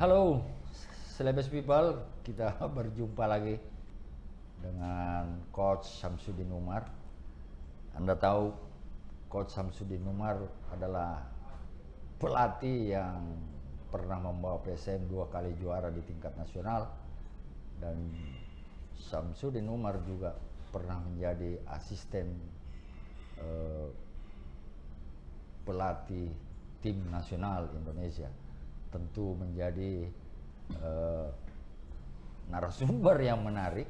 Halo, Celebes People, kita berjumpa lagi dengan Coach Samsudin Umar. Anda tahu Coach Samsudin Umar adalah pelatih yang pernah membawa PSM 2 kali juara di tingkat nasional, dan Samsudin Umar juga pernah menjadi asisten pelatih tim nasional Indonesia. Tentu menjadi narasumber yang menarik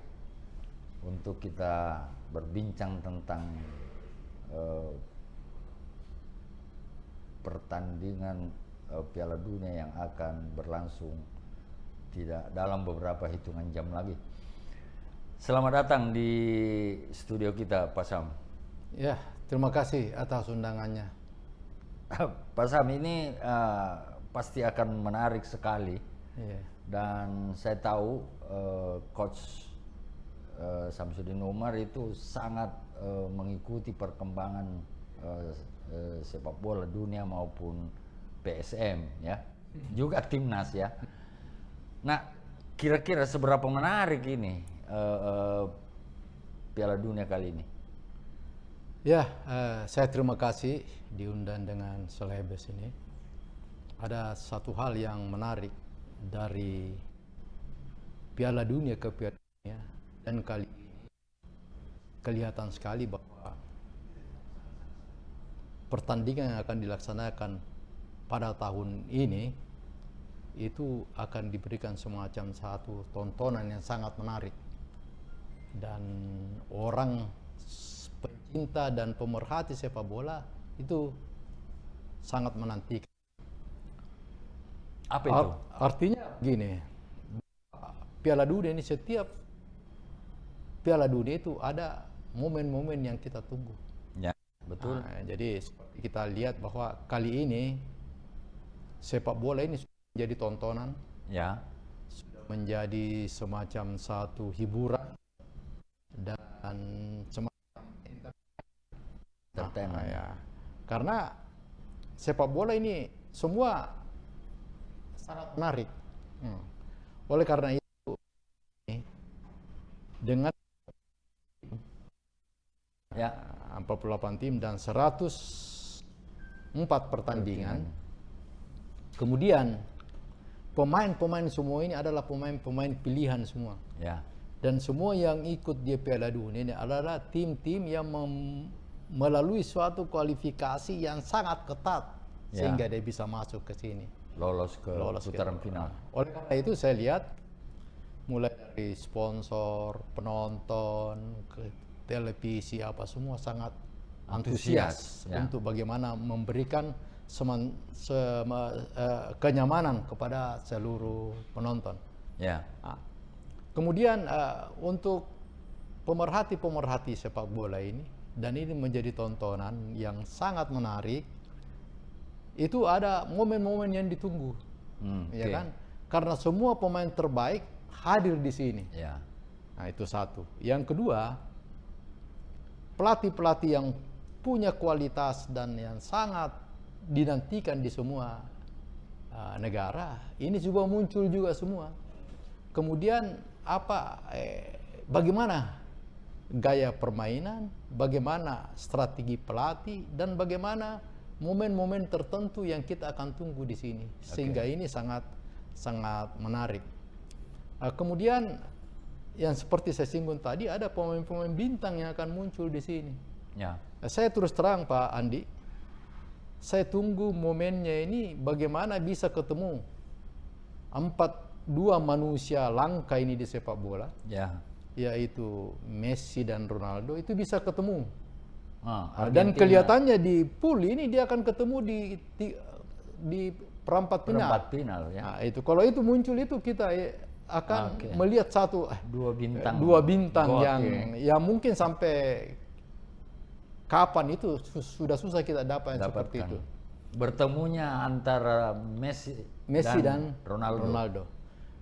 untuk kita berbincang tentang pertandingan Piala Dunia yang akan berlangsung tidak dalam beberapa hitungan jam lagi. Selamat datang di studio kita, Pak Sam. Ya, terima kasih atas undangannya. Pak Sam, ini pasti akan menarik sekali. Iya. Dan saya tahu Coach Samsudin Umar itu sangat mengikuti perkembangan sepak bola dunia maupun PSM ya, juga timnas ya. Nah, kira-kira seberapa menarik ini Piala Dunia kali ini? Ya, saya terima kasih diundang dengan Celebes ini. Ada satu hal yang menarik dari Piala Dunia ke Piala Dunia, dan kali ini kelihatan sekali bahwa pertandingan yang akan dilaksanakan pada tahun ini itu akan diberikan semacam satu tontonan yang sangat menarik, dan orang pencinta dan pemerhati sepak bola itu sangat menantikan. Apa itu? Artinya gini, Piala Dunia ini, setiap Piala Dunia itu ada momen-momen yang kita tunggu. Ya, betul. Jadi seperti kita lihat bahwa kali ini sepak bola ini sudah menjadi tontonan, Ya. sudah menjadi semacam satu hiburan dan semacam Entertainment. ya. Karena sepak bola ini semua sangat menarik. Oleh karena itu, dengan Ya, 48 tim dan 104 pertandingan, kemudian pemain-pemain semua ini adalah pemain-pemain pilihan semua. ya. Dan semua yang ikut di Piala Dunia ini adalah tim-tim yang melalui suatu kualifikasi yang sangat ketat, Ya. sehingga dia bisa masuk ke sini. Lolos ke putaran final. Oleh karena itu saya lihat mulai dari sponsor, penonton, ke televisi apa semua sangat antusias Ya. untuk bagaimana memberikan kenyamanan kepada seluruh penonton. Ya. Kemudian untuk pemerhati sepak bola ini, dan ini menjadi tontonan yang sangat menarik, itu ada momen-momen yang ditunggu, ya Oke. kan? Karena semua pemain terbaik hadir di sini. Ya. Nah, itu satu. Yang kedua, pelatih-pelatih yang punya kualitas dan yang sangat dinantikan di semua negara, ini juga muncul juga semua. Kemudian bagaimana gaya permainan, bagaimana strategi pelatih, dan bagaimana momen-momen tertentu yang kita akan tunggu di sini, sehingga ini sangat menarik. Kemudian yang seperti saya singgung tadi, ada pemain-pemain bintang yang akan muncul di sini. Ya. Saya terus terang Pak Andi, saya tunggu momennya ini bagaimana bisa ketemu dua manusia langka ini di sepak bola, Ya. yaitu Messi dan Ronaldo, itu bisa ketemu. Dan Argentina, kelihatannya di pool ini dia akan ketemu di perempat final. perempat final ya. Nah, itu kalau itu muncul, itu kita akan melihat satu Dua bintang. dua bintang Gokil. yang mungkin sampai kapan itu sudah susah kita dapat yang seperti itu. Bertemunya antara Messi dan Ronaldo.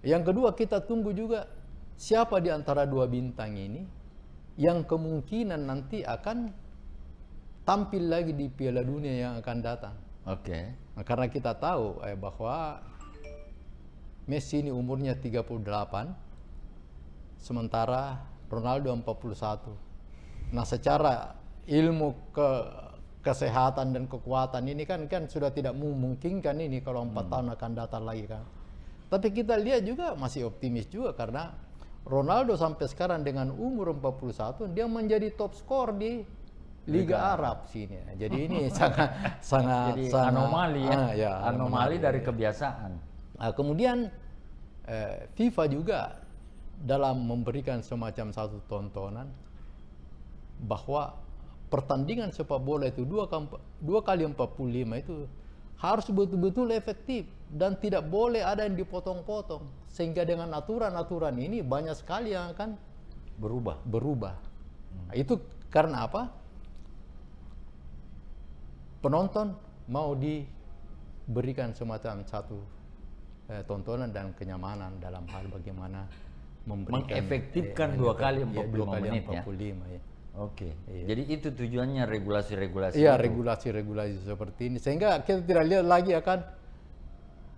Yang kedua, kita tunggu juga siapa di antara dua bintang ini yang kemungkinan nanti akan tampil lagi di Piala Dunia yang akan datang. Oke. Nah, karena kita tahu bahwa Messi ini umurnya 38, sementara Ronaldo 41. Nah, secara ilmu kesehatan dan kekuatan ini kan sudah tidak memungkinkan ini kalau 4 tahun akan datang lagi kan. Tapi kita lihat juga masih optimis juga karena Ronaldo sampai sekarang dengan umur 41 dia menjadi top skor di Liga Arab sini. Jadi ini sangat Jadi anomali ya, ya anomali dari kebiasaan. Nah, kemudian FIFA juga dalam memberikan semacam satu tontonan bahwa pertandingan sepak bola itu 2 kali 45 itu harus betul-betul efektif dan tidak boleh ada yang dipotong-potong, sehingga dengan aturan-aturan ini banyak sekali yang akan berubah. Nah, itu karena apa? Penonton mau diberikan semacam satu tontonan dan kenyamanan dalam hal bagaimana mengefektifkan 2 kali 45 menit 45, ya. ya. Oke. Jadi itu tujuannya regulasi-regulasi. Iya, itu. regulasi-regulasi seperti ini sehingga kita tidak lihat lagi akan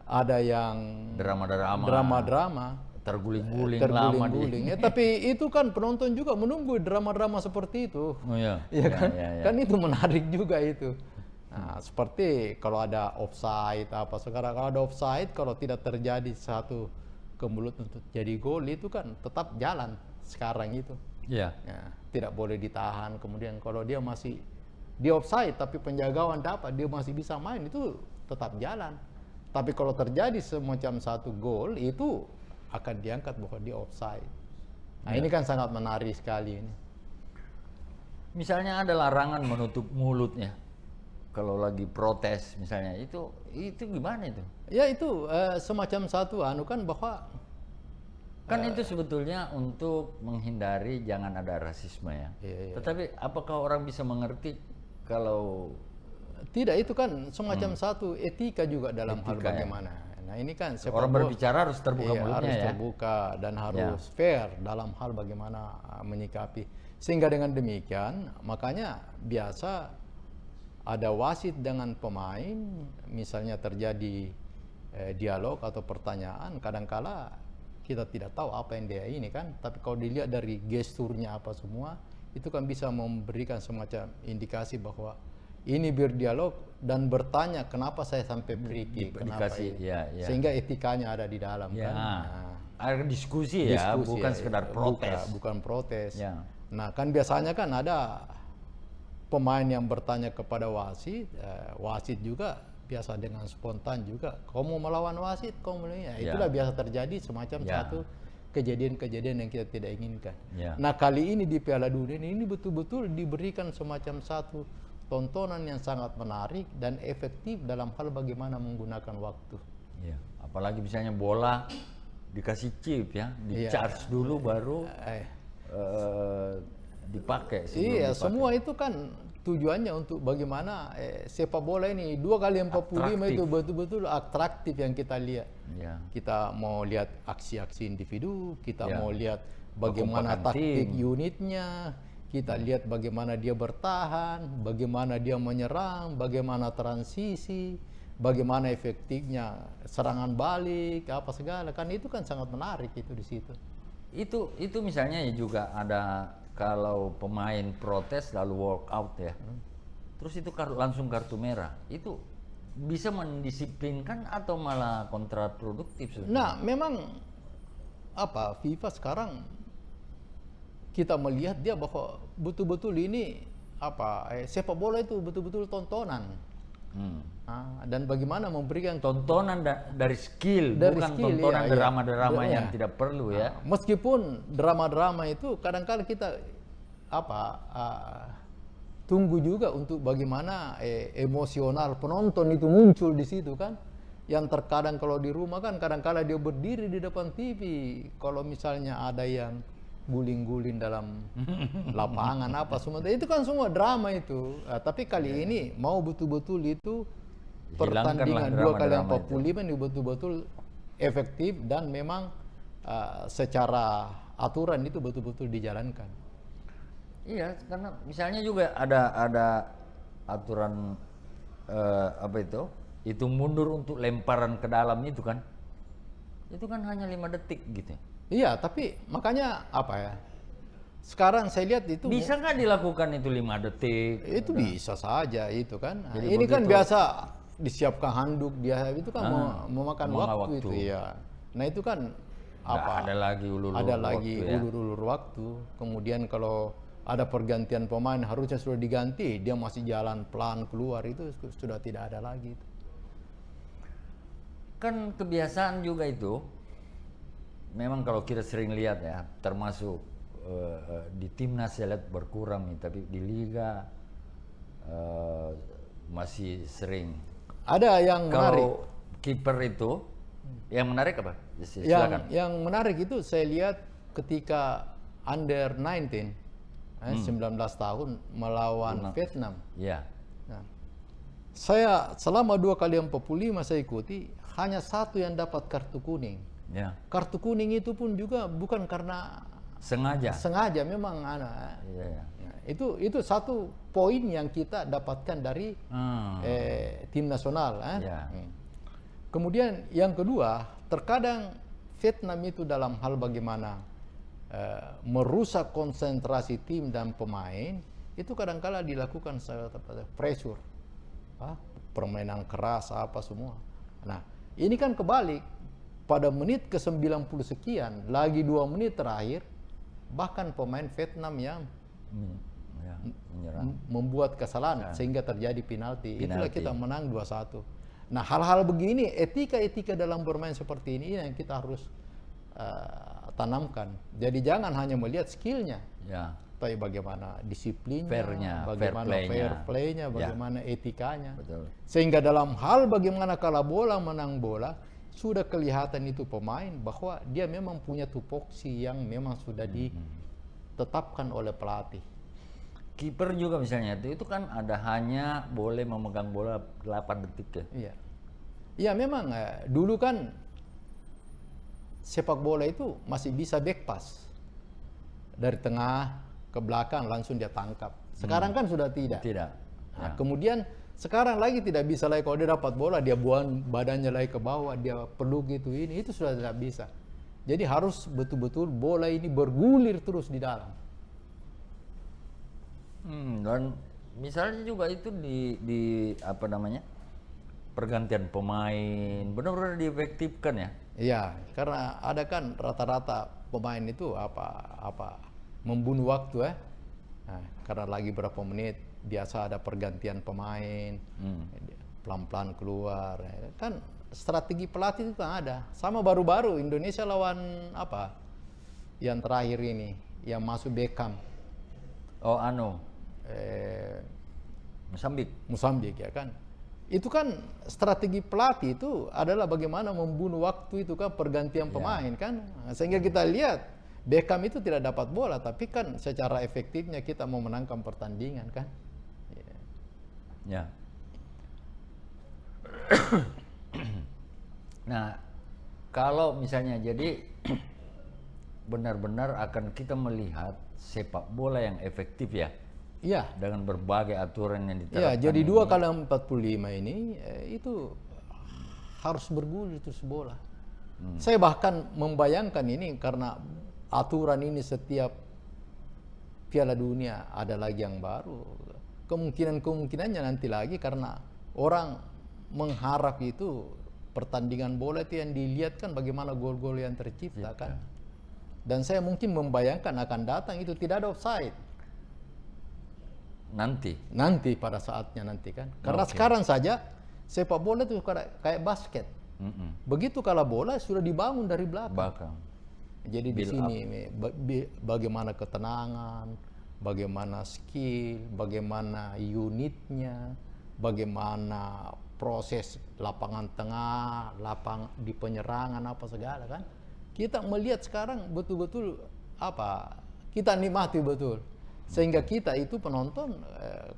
ada yang drama-drama terguling-guling lama ya, tapi itu kan penonton juga menunggu drama-drama seperti itu. Oh iya. Ya kan? Kan itu menarik juga itu. Nah, seperti kalau ada offside apa sekarang, kalau ada offside kalau tidak terjadi satu kemulut untuk jadi gol itu kan tetap jalan sekarang itu. Iya. Ya, tidak boleh ditahan. Kemudian kalau dia masih di offside tapi penjagawan dapat, dia masih bisa main, itu tetap jalan. Tapi kalau terjadi semacam satu gol itu akan diangkat bahwa dia offside. Nah, ini kan sangat menarik sekali ini. Misalnya ada larangan menutup mulutnya kalau lagi protes misalnya, itu gimana itu? Ya itu semacam satu kan bahwa kan itu sebetulnya untuk menghindari jangan ada rasisme ya. Iya. Tetapi apakah orang bisa mengerti kalau tidak, itu kan semacam satu etika juga dalam hal Etika, bagaimana. Nah, ini kan orang berbicara harus terbuka mulutnya harus ya. terbuka dan harus fair dalam hal bagaimana menyikapi. Sehingga dengan demikian makanya biasa ada wasit dengan pemain, misalnya terjadi dialog atau pertanyaan, kadangkala kita tidak tahu apa yang dia ini kan, tapi kalau dilihat dari gesturnya apa semua, itu kan bisa memberikan semacam indikasi bahwa ini berdialog dan bertanya kenapa saya sampai free kick, kenapa ini. Ya. Sehingga etikanya ada di dalam Ya. kan. Nah, Ada diskusi ya, bukan sekedar protes. Bukan protes. Ya. Nah, kan biasanya kan ada pemain yang bertanya kepada wasit, wasit juga biasa dengan spontan juga, kamu melawan wasit, itulah biasa terjadi semacam satu kejadian-kejadian yang kita tidak inginkan. Nah, kali ini di Piala Dunia ini betul-betul diberikan semacam satu tontonan yang sangat menarik dan efektif dalam hal bagaimana menggunakan waktu. Ya. Apalagi misalnya bola dikasih chip ya, di-charge dulu baru dipakai. Iya, semua itu kan tujuannya untuk bagaimana sepak bola ini 2 kali 45 itu betul-betul atraktif yang kita lihat. Ya. Kita mau lihat aksi-aksi individu, kita mau lihat bagaimana taktik unitnya, kita lihat bagaimana dia bertahan, bagaimana dia menyerang, bagaimana transisi, bagaimana efektifnya serangan balik, apa segala, kan itu kan sangat menarik itu di situ. Itu misalnya ya juga ada kalau pemain protes lalu walk out ya, terus itu langsung kartu merah, itu bisa mendisiplinkan atau malah kontraproduktif sebenarnya? Nah, memang FIFA sekarang kita melihat dia bahwa betul-betul ini sepak bola itu betul-betul tontonan. Dan bagaimana memberikan tontonan dari skill, bukan tontonan drama-drama yang tidak perlu ya. Meskipun drama-drama itu kadang-kadang kita tunggu juga untuk bagaimana emosional penonton itu muncul di situ kan. Yang terkadang kalau di rumah kan kadang-kadang dia berdiri di depan TV kalau misalnya ada yang guling-guling dalam lapangan apa semua, itu kan semua drama itu. Tapi kali ini mau betul-betul itu pertandingan 2 kali 45 ini betul-betul efektif dan memang secara aturan itu betul-betul dijalankan. Iya, karena misalnya juga ada aturan itu mundur untuk lemparan ke dalam itu kan. Itu kan hanya 5 detik gitu. Iya, tapi makanya apa ya? Sekarang saya lihat itu Bisa nggak dilakukan itu 5 detik? itu bisa saja itu kan. Nah, Jadi ini kan begitu- biasa disiapkan handuk dia itu kan memakan memakan waktu waktu. itu ya. Nah itu kan Nggak ada lagi ulur-ulur ada lagi waktu ya. ulur-ulur waktu. Kemudian kalau ada pergantian pemain harusnya sudah diganti, dia masih jalan pelan keluar itu sudah tidak ada lagi. Kan kebiasaan juga itu. Memang kalau kita sering lihat ya, termasuk di timnas saya lihat berkurang nih, tapi di liga masih sering. Ada yang menarik. Kalau kiper itu, yang menarik apa? Silakan. Yang menarik itu saya lihat ketika under 19, 19 tahun melawan Vietnam. Ya, Nah, saya selama 2 kali 45 saya ikuti, hanya satu yang dapat kartu kuning. ya. Kartu kuning itu pun juga bukan karena Sengaja. memang anak. Iya, ya. Nah, itu satu poin yang kita dapatkan dari tim nasional. Ya. Kemudian yang kedua, terkadang Vietnam itu dalam hal bagaimana merusak konsentrasi tim dan pemain itu kadang-kala dilakukan pressure, permainan keras apa semua. Nah ini kan kebalik, pada menit ke 90 sekian lagi 2 menit terakhir bahkan pemain Vietnam yang Ya, menyerang. membuat kesalahan sehingga terjadi penalti. Itulah Penalti. kita menang 2-1. Nah hal-hal begini, etika-etika dalam bermain seperti ini yang kita harus tanamkan. Jadi jangan hanya melihat skillnya, Ya. tapi bagaimana disiplinnya, Fairnya, bagaimana fair play-nya. fair play-nya, Ya. bagaimana etikanya. Betul. Sehingga dalam hal bagaimana kalah bola, menang bola, sudah kelihatan itu pemain bahwa dia memang punya tupoksi yang memang sudah ditetapkan oleh pelatih. Kiper juga misalnya itu kan ada hanya boleh memegang bola 8 detik ya. Iya. Ya memang dulu kan sepak bola itu masih bisa back pass. Dari tengah ke belakang langsung dia tangkap. Sekarang kan sudah tidak. Tidak. Nah, kemudian sekarang lagi tidak bisa lagi kalau dia dapat bola dia buang badannya lagi ke bawah, dia peluk gitu ini itu sudah tidak bisa. Jadi harus betul-betul bola ini bergulir terus di dalam. Dan misalnya juga itu di apa namanya? Pergantian pemain benar-benar diefektifkan ya. Iya, karena ada kan rata-rata pemain itu apa membunuh waktu Nah, karena lagi berapa menit biasa ada pergantian pemain, pelan-pelan keluar. Kan strategi pelatih itu kan ada. Sama baru-baru Indonesia lawan apa? Yang terakhir ini, yang masuk Beckham. Oh, Mosambik Ya kan. Itu kan strategi pelatih itu adalah bagaimana membunuh waktu itu kan pergantian pemain kan. Sehingga kita lihat Beckham itu tidak dapat bola tapi kan secara efektifnya kita memenangkan pertandingan kan. Ya. Nah, kalau misalnya jadi benar-benar akan kita melihat sepak bola yang efektif ya. Iya. Dengan berbagai aturan yang diterapkan. Ya, jadi 2 kali 45 ini itu harus bergulir terus bola. Saya bahkan membayangkan ini karena aturan ini setiap Piala Dunia ada lagi yang baru. Kemungkinannya nanti lagi karena orang mengharap itu pertandingan bola itu yang dilihat kan bagaimana gol-gol yang tercipta kan. Dan saya mungkin membayangkan akan datang itu tidak ada offside. Nanti pada saatnya nanti kan. Karena sekarang saja sepak bola itu kayak basket. Begitu kalah bola sudah dibangun dari belakang. Jadi di sini bagaimana ketenangan, bagaimana skill, bagaimana unitnya, bagaimana proses lapangan tengah, di penyerangan apa segala kan. Kita melihat sekarang betul-betul kita nikmati betul. Sehingga kita itu penonton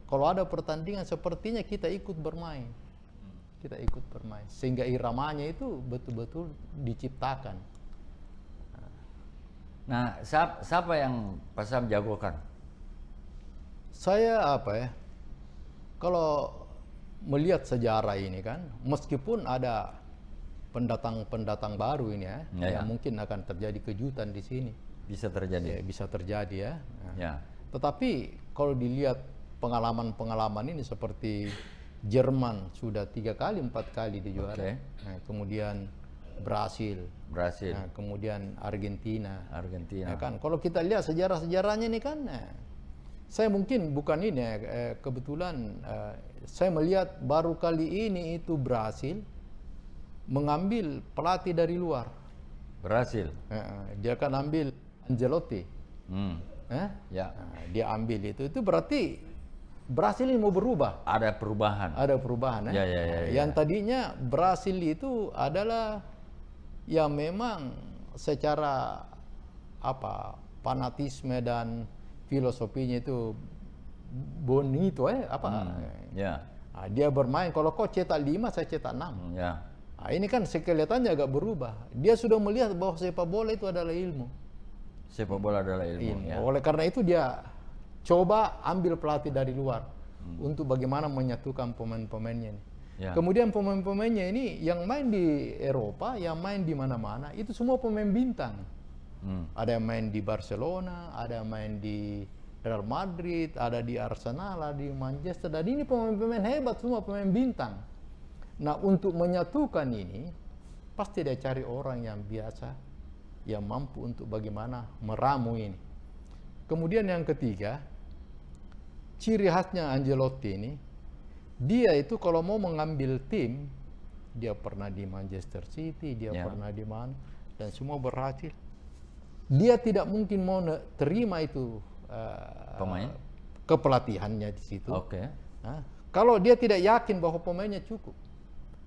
kalau ada pertandingan sepertinya kita ikut bermain. Sehingga iramanya itu betul-betul diciptakan. Nah, siapa yang Pak Sam jagokan? Saya kalau melihat sejarah ini kan, meskipun ada pendatang baru ini ya, Ya, yang mungkin akan terjadi kejutan di sini. Bisa terjadi. Ya, bisa terjadi ya. Nah, Ya. tetapi kalau dilihat pengalaman-pengalaman ini seperti Jerman sudah 3 kali 4 kali di juara. Oke. Nah, kemudian Brasil, Brasil, nah, kemudian Argentina. Argentina. Ya kan, kalau kita lihat sejarah-sejarahnya ini kan, saya mungkin bukan ini, kebetulan saya melihat baru kali ini itu Brasil mengambil pelatih dari luar. Brasil. Dia akan ambil Ancelotti. Ya. Nah, dia ambil itu berarti Brasil ini mau berubah. Ada perubahan. Ada perubahan. Ya, ya, ya, ya. Yang tadinya Brasil itu adalah yang memang secara fanatisme dan filosofinya itu bonito Ya. Nah, dia bermain kalau kau cetak 5 saya cetak 6. Ya. Nah, ini kan kelihatannya agak berubah. Dia sudah melihat bahwa sepak bola itu adalah ilmu. Sepak bola adalah ilmu. Ya. Oleh karena itu dia coba ambil pelatih dari luar untuk bagaimana menyatukan pemain-pemainnya ini. Ya. Kemudian pemain-pemainnya ini yang main di Eropa, yang main di mana-mana, itu semua pemain bintang. Ada yang main di Barcelona, ada yang main di Real Madrid, ada di Arsenal, ada di Manchester. Dan ini pemain-pemain hebat semua, pemain bintang. Nah, untuk menyatukan ini, pasti dia cari orang yang biasa, yang mampu untuk bagaimana meramu ini. Kemudian yang ketiga, ciri khasnya Ancelotti ini, dia itu kalau mau mengambil tim, dia pernah di Manchester City, dia pernah di mana, dan semua berhasil. Dia tidak mungkin mau terima itu pemain kepelatihannya di situ. Oke. Kalau dia tidak yakin bahwa pemainnya cukup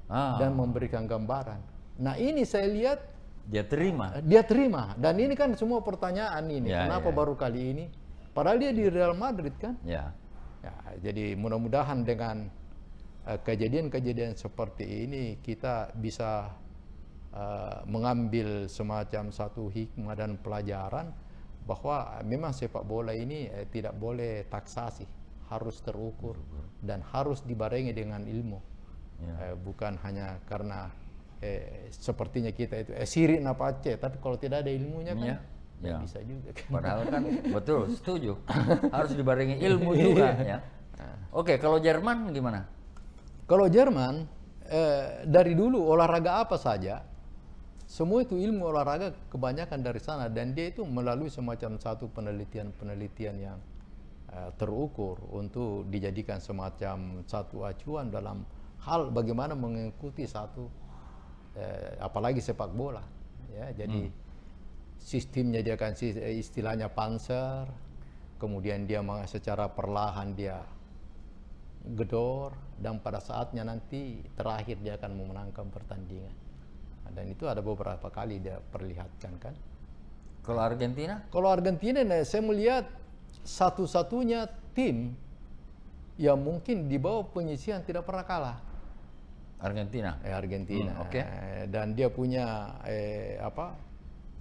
dan memberikan gambaran. Nah, ini saya lihat dia terima. Dia terima. Dan ini kan semua pertanyaan ini. Ya, kenapa baru kali ini? Padahal dia di Real Madrid kan. Ya. Jadi mudah-mudahan dengan kejadian-kejadian seperti ini kita bisa mengambil semacam satu hikmah dan pelajaran bahwa memang sepak bola ini tidak boleh taksasi, harus terukur dan harus dibarengi dengan ilmu. Bukan hanya karena sepertinya kita itu sirik napace, tapi kalau tidak ada ilmunya kan bisa juga kan. Padahal kan betul, setuju. Harus dibarengi ilmu juga ya. Oke, kalau Jerman gimana? Kalau Jerman dari dulu olahraga apa saja, semua itu ilmu olahraga kebanyakan dari sana, dan dia itu melalui semacam satu penelitian yang terukur untuk dijadikan semacam satu acuan dalam hal bagaimana mengikuti satu apalagi sepak bola ya. Jadi sistemnya dia kan istilahnya panser, kemudian dia secara perlahan dia gedor, dan pada saatnya nanti terakhir dia akan memenangkan pertandingan. Dan itu ada beberapa kali dia perlihatkan kan. Kalau Argentina? Kalau Argentina, saya melihat satu-satunya tim yang mungkin di bawah penyisihan tidak pernah kalah. Argentina. Argentina. Oke. Dan dia punya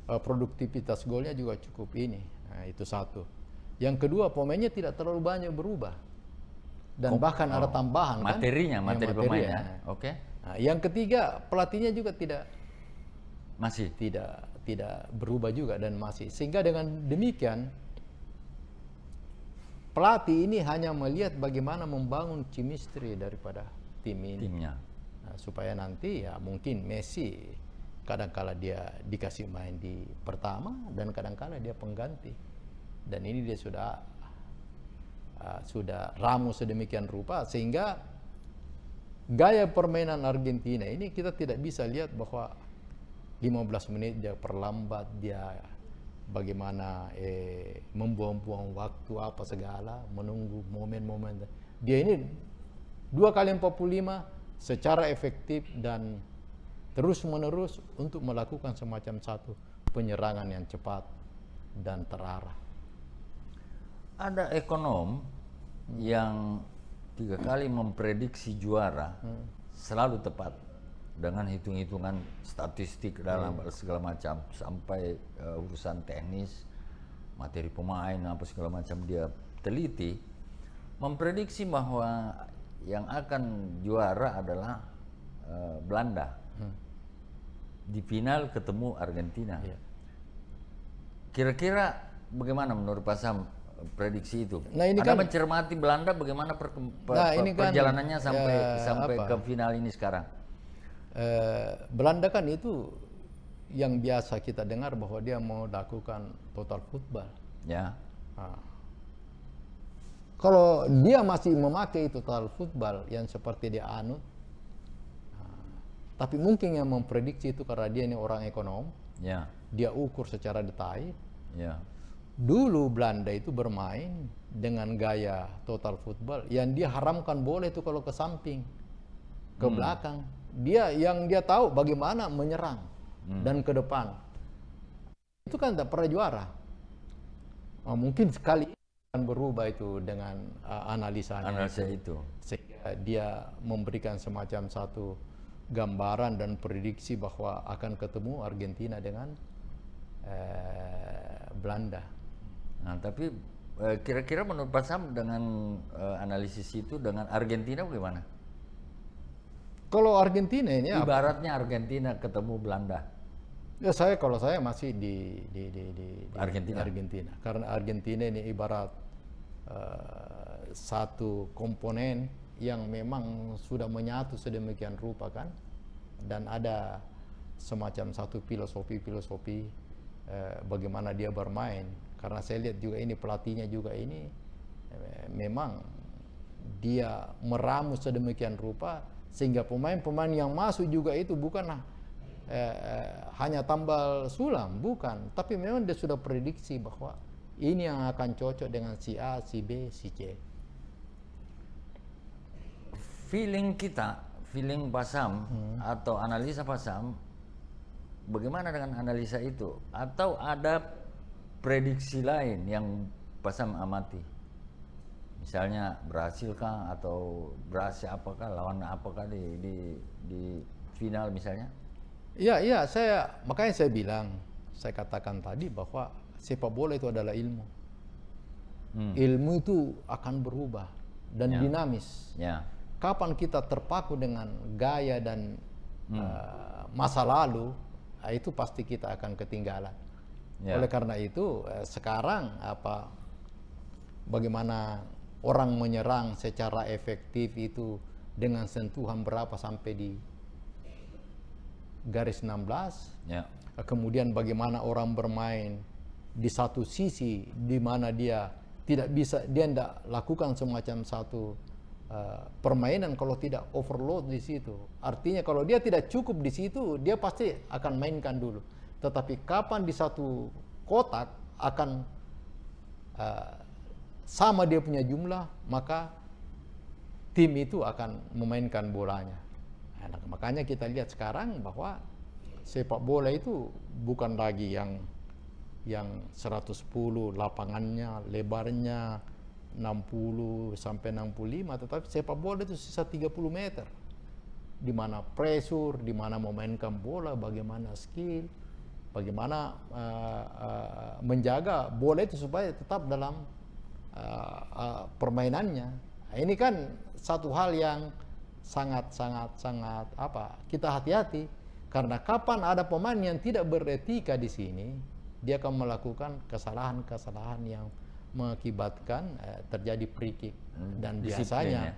produktivitas golnya juga cukup ini. Nah, itu satu. Yang kedua, pemainnya tidak terlalu banyak berubah. Dan bahkan ada tambahan materinya, kan? materi pemainnya. Oke. Nah, yang ketiga, pelatihnya juga masih tidak berubah juga dan masih. Sehingga dengan demikian pelatih ini hanya melihat bagaimana membangun chemistry daripada tim ini. Timnya. Nah, supaya nanti ya mungkin Messi kadang-kala dia dikasih main di pertama dan kadang-kala dia pengganti. Dan ini dia sudah ramu sedemikian rupa sehingga gaya permainan Argentina ini kita tidak bisa lihat bahwa 15 menit dia perlambat, dia bagaimana membuang-buang waktu apa segala, menunggu momen-momen. Dia ini 2 kali 45 secara efektif dan terus-menerus untuk melakukan semacam satu penyerangan yang cepat dan terarah. Ada ekonom yang 3 kali memprediksi juara selalu tepat dengan hitung-hitungan statistik dalam segala macam, sampai urusan teknis, materi pemain apa segala macam dia teliti, memprediksi bahwa yang akan juara adalah Belanda. Di final ketemu Argentina. Iya. Kira-kira bagaimana menurut Pak Sam prediksi itu? Nah, ini Anda kan- mencermati Belanda bagaimana ini kan, perjalanannya sampai sampai apa? ke final ini sekarang? Belanda kan itu yang biasa kita dengar bahwa dia mau lakukan total football. Ya. Nah, kalau dia masih memakai total football yang seperti dia anut, tapi mungkin yang memprediksi itu karena dia ini orang ekonom, Ya. dia ukur secara detail. Ya. Dulu Belanda itu bermain dengan gaya total football yang dia haramkan bola itu kalau ke samping, ke belakang. Yang dia tahu bagaimana menyerang dan ke depan. Itu kan tidak pernah juara. Mungkin sekali ini akan berubah itu dengan analisanya. Analisa itu. Sehingga dia memberikan semacam satu gambaran dan prediksi bahwa akan ketemu Argentina dengan Belanda. Nah, tapi kira-kira menurut Pak Sam dengan analisis itu dengan Argentina bagaimana? Kalau Argentina ini Ibaratnya Argentina ketemu Belanda. ya kalau saya masih di Argentina. Argentina. Karena Argentina ini ibarat satu komponen yang memang sudah menyatu sedemikian rupa kan, dan ada semacam satu filosofi bagaimana dia bermain. Karena saya lihat juga ini pelatihnya juga ini memang dia meramu sedemikian rupa sehingga pemain-pemain yang masuk juga itu bukanlah hanya tambal sulam, bukan, tapi memang dia sudah prediksi bahwa ini yang akan cocok dengan si A, si B, si C. Feeling kita, feeling Pak Sam atau analisa Pak Sam, bagaimana dengan analisa itu? Atau ada prediksi lain yang Pak Sam amati? Misalnya berhasil kah atau berhasil apakah lawan apakah di final misalnya? Iya, makanya saya katakan tadi bahwa sepak bola itu adalah ilmu. Ilmu itu akan berubah dan dinamis. Ya. Kapan kita terpaku dengan gaya dan masa lalu, itu pasti kita akan ketinggalan. Ya. Oleh karena itu, sekarang bagaimana orang menyerang secara efektif itu dengan sentuhan berapa sampai di garis 16. Ya. Kemudian bagaimana orang bermain di satu sisi di mana dia tidak lakukan semacam satu permainan kalau tidak overload di situ. Artinya kalau dia tidak cukup di situ, dia pasti akan mainkan dulu. Tetapi kapan di satu kotak akan sama dia punya jumlah, maka tim itu akan memainkan bolanya. Nah, makanya kita lihat sekarang bahwa sepak bola itu bukan lagi yang 110 lapangannya, lebarnya 60 sampai 65, tetapi sepak bola itu sisa 30 meter. Di mana pressure, di mana memainkan bola, bagaimana skill, bagaimana menjaga bola itu supaya tetap dalam permainannya. Nah, ini kan satu hal yang sangat kita hati-hati, karena kapan ada pemain yang tidak beretika di sini, dia akan melakukan kesalahan-kesalahan yang mengakibatkan terjadi free kick, dan biasanya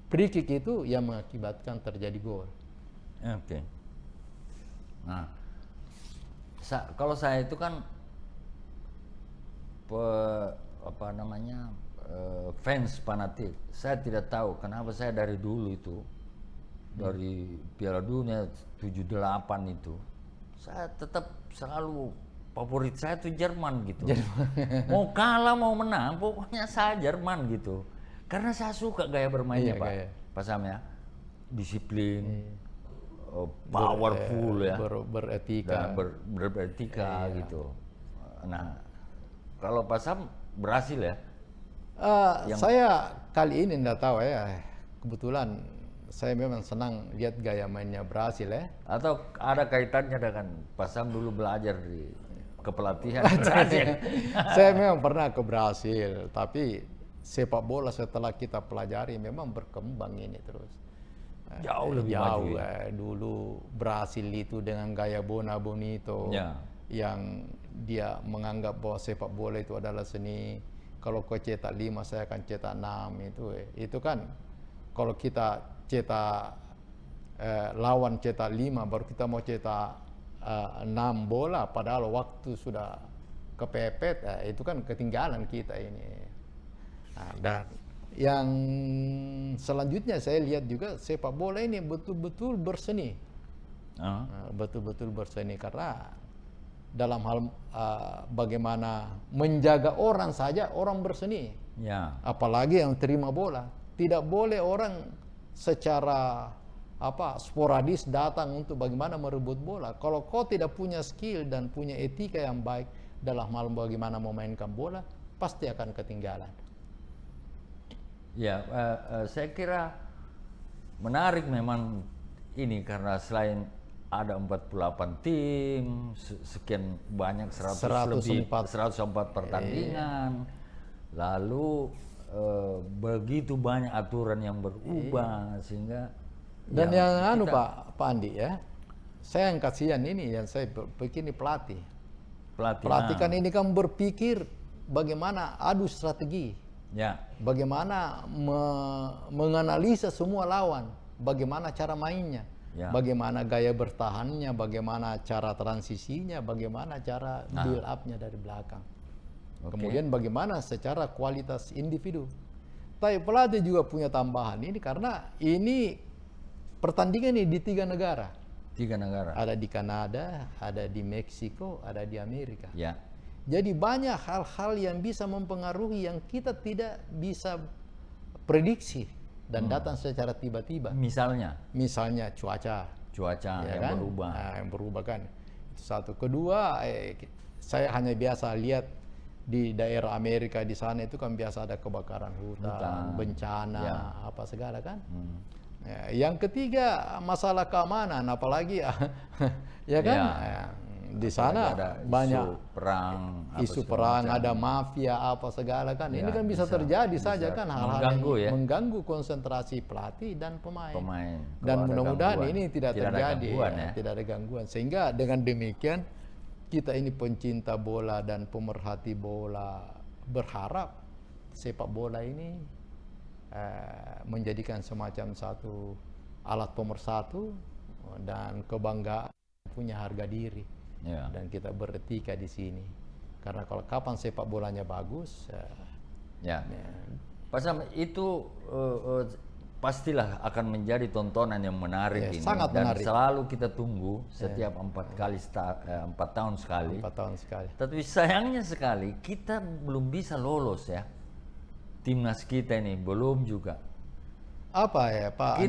free kick itu yang mengakibatkan terjadi gol. Oke. Nah, kalau saya itu kan fans fanatik. Saya tidak tahu kenapa saya dari dulu itu, dari Piala Dunia 78 itu, saya tetap selalu favorit saya itu Jerman gitu. Mau kalah mau menang, pokoknya saya Jerman gitu. Karena saya suka gaya bermainnya, Pak Sam ya. Disiplin, powerful ya, beretika, beretika gitu. Nah, kalau Pak Sam berhasil ya? Saya kali ini tidak tahu ya. Kebetulan saya memang senang lihat gaya mainnya Brasil ya. Atau ada kaitannya dengan Pak Sam dulu belajar di kepelatihan? Saya memang pernah ke Brasil, tapi sepak bola setelah kita pelajari memang berkembang ini terus. Jauh lebih maju ya. Dulu Brasil itu dengan gaya Bona Bonito, Ya. yang dia menganggap bahwa sepak bola itu adalah seni. Kalau kau cetak 5, saya akan cetak 6 itu kan. Kalau kita cetak lawan cetak 5, baru kita mau cetak 6 bola, padahal waktu sudah kepepet, itu kan ketinggalan kita ini. Nah, dan yang selanjutnya saya lihat juga sepak bola ini betul-betul berseni. Betul-betul berseni, karena dalam hal bagaimana menjaga orang saja orang berseni. Ya. Apalagi yang terima bola. Tidak boleh orang secara sporadis datang untuk bagaimana merebut bola. Kalau kau tidak punya skill dan punya etika yang baik dalam hal bagaimana memainkan bola, pasti akan ketinggalan. Ya, saya kira menarik memang ini, karena selain ada 48 tim, sekian banyak 104 pertandingan, lalu begitu banyak aturan yang berubah, sehingga dan yang Pak Andi ya, saya yang kasihan ini, yang saya begini pelatih kan ini kan berpikir bagaimana adu strategi, ya, bagaimana menganalisa semua lawan, bagaimana cara mainnya, bagaimana gaya bertahannya, bagaimana cara transisinya, bagaimana cara build up-nya dari belakang. Kemudian bagaimana secara kualitas individu. Tapi pelatih juga punya tambahan ini, karena ini pertandingan ini di 3 negara. 3 negara. Ada di Kanada, ada di Meksiko, ada di Amerika. Ya. Jadi banyak hal-hal yang bisa mempengaruhi yang kita tidak bisa prediksi dan datang secara tiba-tiba. Misalnya cuaca ya yang kan? berubah. Yang berubah kan. Itu satu. Kedua, saya hanya biasa lihat di daerah Amerika di sana itu kan biasa ada kebakaran hutan, bencana, apa segala kan. Ya, yang ketiga masalah keamanan, apalagi ya kan. Di sana ada banyak isu perang, ada mafia apa segala kan. Ini kan bisa terjadi saja kan, hal-hal yang mengganggu konsentrasi pelatih dan pemain. Dan mudah-mudahan ini tidak terjadi, tidak ada gangguan. Sehingga dengan demikian kita ini pencinta bola dan pemerhati bola berharap sepak bola ini menjadikan semacam satu alat pemersatu dan kebanggaan, punya harga diri. Dan kita beretika di sini, karena kalau kapan sepak bolanya bagus, Pak Sam, itu pastilah akan menjadi tontonan yang menarik ini, sangat dan menarik. Selalu kita tunggu setiap 4 tahun sekali. 4 tahun sekali. Tapi sayangnya sekali kita belum bisa lolos ya. Timnas kita ini belum juga. Apa ya Pak?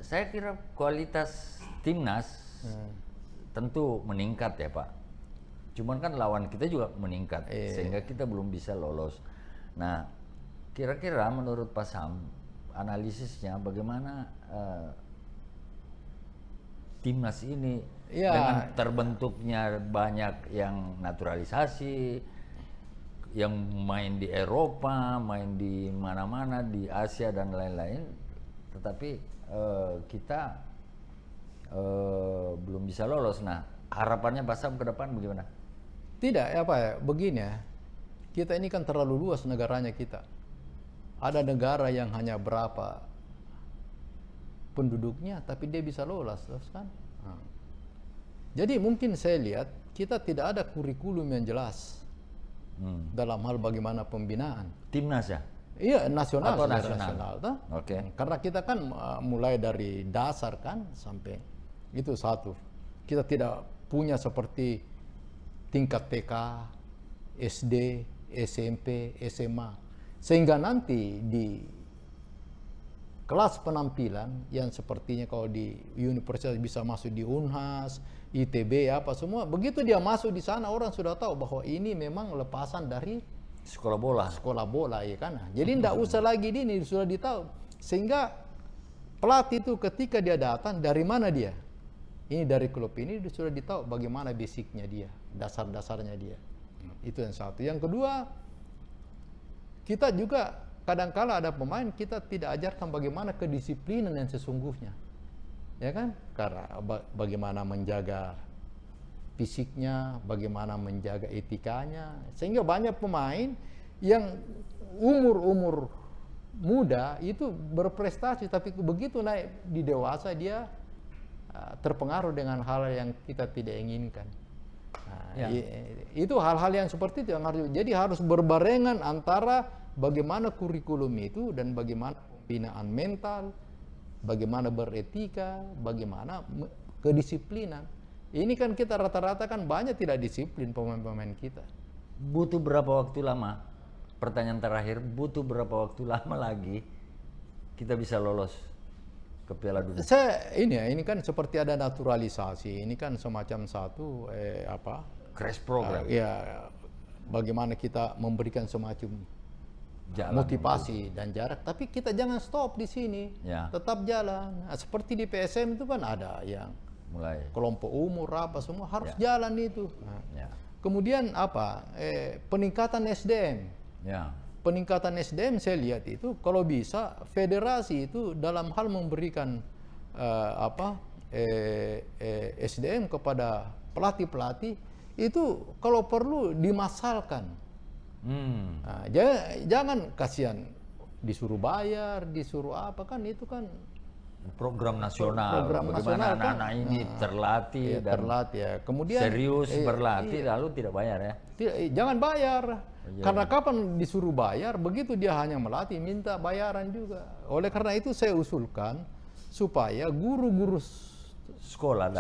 Saya kira kualitas timnas tentu meningkat ya Pak. Cuman kan lawan kita juga meningkat, sehingga kita belum bisa lolos. Nah, kira-kira menurut Pak Sam, analisisnya bagaimana timnas ini dengan terbentuknya banyak yang naturalisasi, yang main di Eropa, main di mana-mana, di Asia dan lain-lain, tetapi kita belum bisa lolos. Nah, harapannya Pak Sam ke depan bagaimana? Tidak, begini ya. Kita ini kan terlalu luas negaranya kita. Ada negara yang hanya berapa penduduknya, tapi dia bisa lolos, kan? Jadi mungkin saya lihat kita tidak ada kurikulum yang jelas dalam hal bagaimana pembinaan. Timnas ya? Iya, nasional. Karena kita kan mulai dari dasar kan sampai itu satu. Kita tidak punya seperti tingkat TK, SD, SMP, SMA. Sehingga nanti di kelas penampilan yang sepertinya kalau di universitas bisa masuk di Unhas, ITB apa semua, begitu dia masuk di sana orang sudah tahu bahwa ini memang lepasan dari sekolah bola ya kan. Jadi tidak usah lagi ini sudah ditahu, sehingga pelatih itu ketika dia datang dari mana dia, ini dari klub ini sudah ditahu bagaimana basicnya dia, dasar-dasarnya dia. Itu yang satu. Yang kedua, kita juga kadangkala ada pemain kita tidak ajarkan bagaimana kedisiplinan yang sesungguhnya, ya kan? Karena bagaimana menjaga fisiknya, bagaimana menjaga etikanya, sehingga banyak pemain yang umur muda itu berprestasi, tapi begitu naik di dewasa dia terpengaruh dengan hal yang kita tidak inginkan. Nah, itu hal-hal yang seperti itu yang harus, jadi harus berbarengan antara bagaimana kurikulum itu dan bagaimana pembinaan mental, bagaimana beretika, bagaimana kedisiplinan. Ini kan kita rata-rata kan banyak tidak disiplin pemain-pemain kita. Butuh berapa waktu lama? Pertanyaan terakhir, butuh berapa waktu lama lagi kita bisa lolos ke Piala Dunia? Ini kan seperti ada naturalisasi. Ini kan semacam satu crash program. Ya, bagaimana kita memberikan semacam motivasi dan jarak, tapi kita jangan stop di sini, tetap jalan. Nah, seperti di PSM itu kan ada yang mulai kelompok umur apa semua harus jalan itu. Nah, kemudian peningkatan SDM. Peningkatan SDM saya lihat itu kalau bisa federasi itu dalam hal memberikan SDM kepada pelatih-pelatih itu kalau perlu dimasalkan. Nah, jangan kasihan disuruh bayar, disuruh apa, kan itu kan program nasional, bagaimana anak-anak ini terlatih dan kemudian serius berlatih lalu tidak bayar ya? Jangan bayar, karena kapan disuruh bayar, begitu dia hanya melatih minta bayaran juga. Oleh karena itu saya usulkan supaya guru-guru sekolah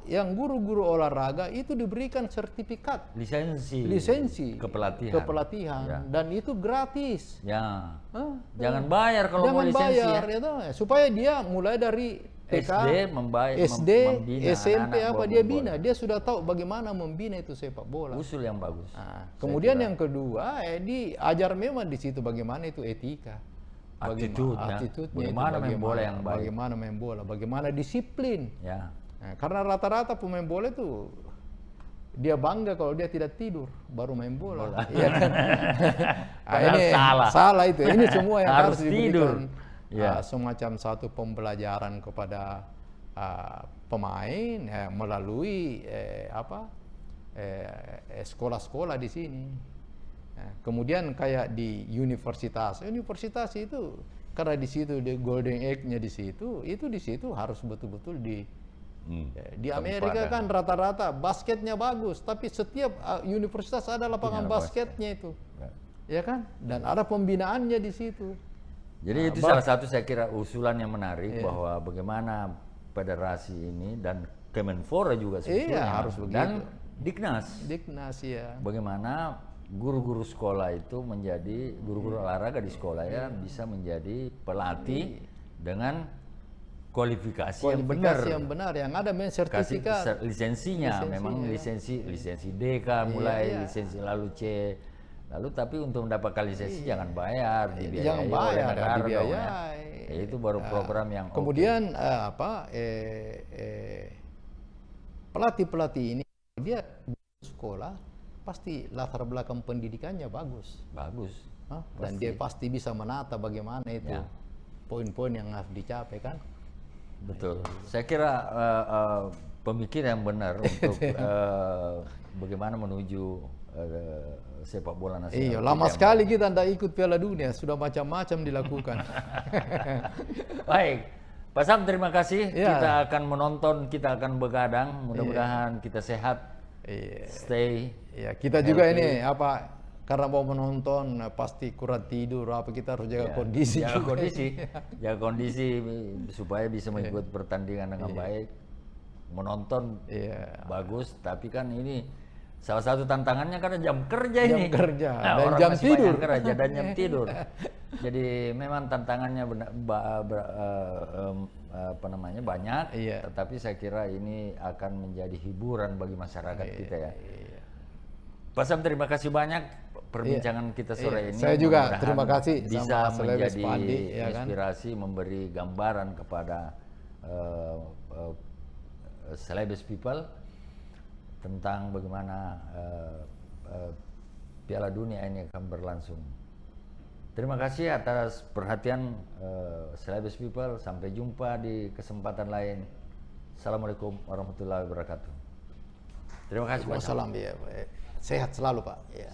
yang guru-guru olahraga itu diberikan sertifikat lisensi kepelatihan dan itu gratis. Jangan bayar kalau mau lisensi supaya dia mulai dari TK, SD, SMP dia bina, dia sudah tahu bagaimana membina itu sepak bola. Usul yang bagus. Kemudian yang kedua diajar memang di situ bagaimana itu etika. Bagaimana main bola yang baik, bagaimana main bola, bagaimana disiplin. Karena rata-rata pemain bola itu dia bangga kalau dia tidak tidur baru main bola. Ya kan? Ini salah itu. Ini semua yang harus diberikan semacam satu pembelajaran kepada pemain melalui sekolah-sekolah di sini. Kemudian kayak di universitas itu karena di situ di golden age-nya di situ harus betul-betul di Amerika kan rata-rata basketnya bagus, tapi setiap universitas ada lapangan basketnya itu, ya kan, dan ada pembinaannya di situ. Jadi itu salah satu saya kira usulan yang menarik bahwa bagaimana federasi ini dan Kemenpora juga sebetulnya harus begitu. Dan Diknas bagaimana guru-guru sekolah itu menjadi guru-guru olahraga di sekolah bisa menjadi pelatih dengan kualifikasi yang benar yang ada sertifikat lisensinya memang lisensi D mulai lisensi lalu C lalu, tapi untuk mendapatkan lisensi jangan bayar, dibiayai oleh negara dong ya. Itu baru program yang kemudian pelatih-pelatih ini dia sekolah pasti latar belakang pendidikannya bagus. Dan dia pasti bisa menata bagaimana itu poin-poin yang harus dicapai kan. Betul. Saya kira pemikiran yang benar untuk bagaimana menuju sepak bola nasional. Lama sekali kita tidak ikut Piala Dunia, sudah macam-macam dilakukan. Baik, Pak Sam, terima kasih. Kita akan menonton, kita akan begadang. Mudah-mudahan kita sehat. Stay. Kita juga ini karena mau menonton pasti kurang tidur kita harus jaga kondisi. Jaga kondisi supaya bisa mengikuti pertandingan dengan baik. Menonton bagus, tapi kan ini salah satu tantangannya karena jam kerja ini. Dan jam tidur. Kerja dan jam tidur. Jadi memang tantangannya banyak, tetapi saya kira ini akan menjadi hiburan bagi masyarakat kita ya. Pak Sam, terima kasih banyak perbincangan kita sore ini. Saya juga terima kasih bisa menjadi inspirasi, memberi gambaran kepada Celebes People tentang bagaimana Piala Dunia ini akan berlangsung Terima kasih atas perhatian Celebes People. Sampai jumpa di kesempatan lain. Assalamualaikum warahmatullahi wabarakatuh. Terima kasih Pak. Wassalam ya. Sehat selalu Pak. Ya.